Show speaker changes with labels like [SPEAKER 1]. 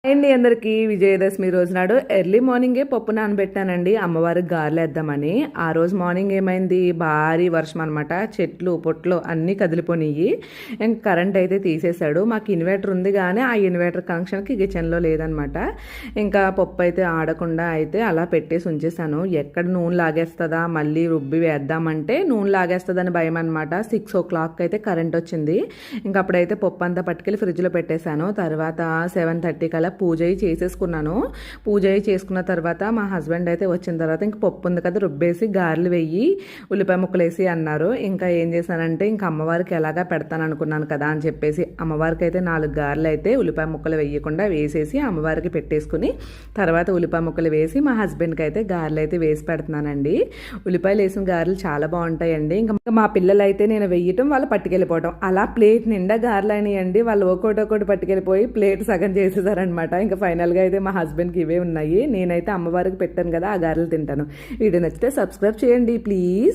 [SPEAKER 1] అండి అందరికీ విజయదశమి రోజు నాడు ఎర్లీ మార్నింగే పప్పు నానబెట్టానండి అమ్మవారికి గారెలు వేద్దామని. ఆ రోజు మార్నింగ్ ఏమైంది, భారీ వర్షం అనమాట. చెట్లు పొట్లు అన్నీ కదిలిపోయినాయి. ఇంక కరెంట్ అయితే తీసేశాడు. మాకు ఇన్వర్టర్ ఉంది కానీ ఆ ఇన్వర్టర్ కనెక్షన్కి కిచెన్లో లేదనమాట. ఇంకా పప్పు అయితే ఆడకుండా అయితే అలా పెట్టేసి ఉంచేసాను. ఎక్కడ నూనె లాగేస్తుందా మళ్ళీ రుబ్బి వేద్దామంటే నూనె లాగేస్తుందని భయం అనమాట. 6 o'clock అయితే కరెంట్ వచ్చింది. ఇంకా అప్పుడైతే పప్పు అంతా పట్టుకెళ్ళి ఫ్రిడ్జ్లో పెట్టేశాను. తర్వాత 7:30 కల్లా పూజ చేసేసుకున్నాను. పూజ చేసుకున్న తర్వాత మా హస్బెండ్ అయితే వచ్చిన తర్వాత ఇంక పప్పు ఉంది కదా రుబ్బేసి గారెలు వెయ్యి ఉల్లిపాయ ముక్కలు వేసి అన్నారు. ఇంకా ఏం చేశానంటే ఇంకా అమ్మవారికి ఎలాగా పెడతాను అనుకున్నాను కదా అని చెప్పేసి అమ్మవారికి అయితే 4 గారెలు అయితే ఉల్లిపాయ ముక్కలు వేయకుండా వేసేసి అమ్మవారికి పెట్టేసుకుని తర్వాత ఉల్లిపాయ ముక్కలు వేసి మా హస్బెండ్కి అయితే గారెలు అయితే వేసి పెడుతున్నానండి. ఉల్లిపాయలు వేసిన గారెలు చాలా బాగుంటాయండి. ఇంకా మా పిల్లలు అయితే నేను వెయ్యటం వాళ్ళు పట్టుకెళ్ళిపోవటం అలా ప్లేట్ నిండా గారెలు అయినాయండి. వాళ్ళు ఒకటి పట్టుకెళ్ళిపోయి ప్లేట్ సగం చేసేసారనమాట. ఇంకా ఫైనల్గా అయితే మా హస్బెండ్కి ఇవే ఉన్నాయి. నేనైతే అమ్మవారికి పెట్టాను కదా ఆ గారెలు తింటాను. వీడియో నచ్చితే సబ్స్క్రైబ్ చేయండి ప్లీజ్.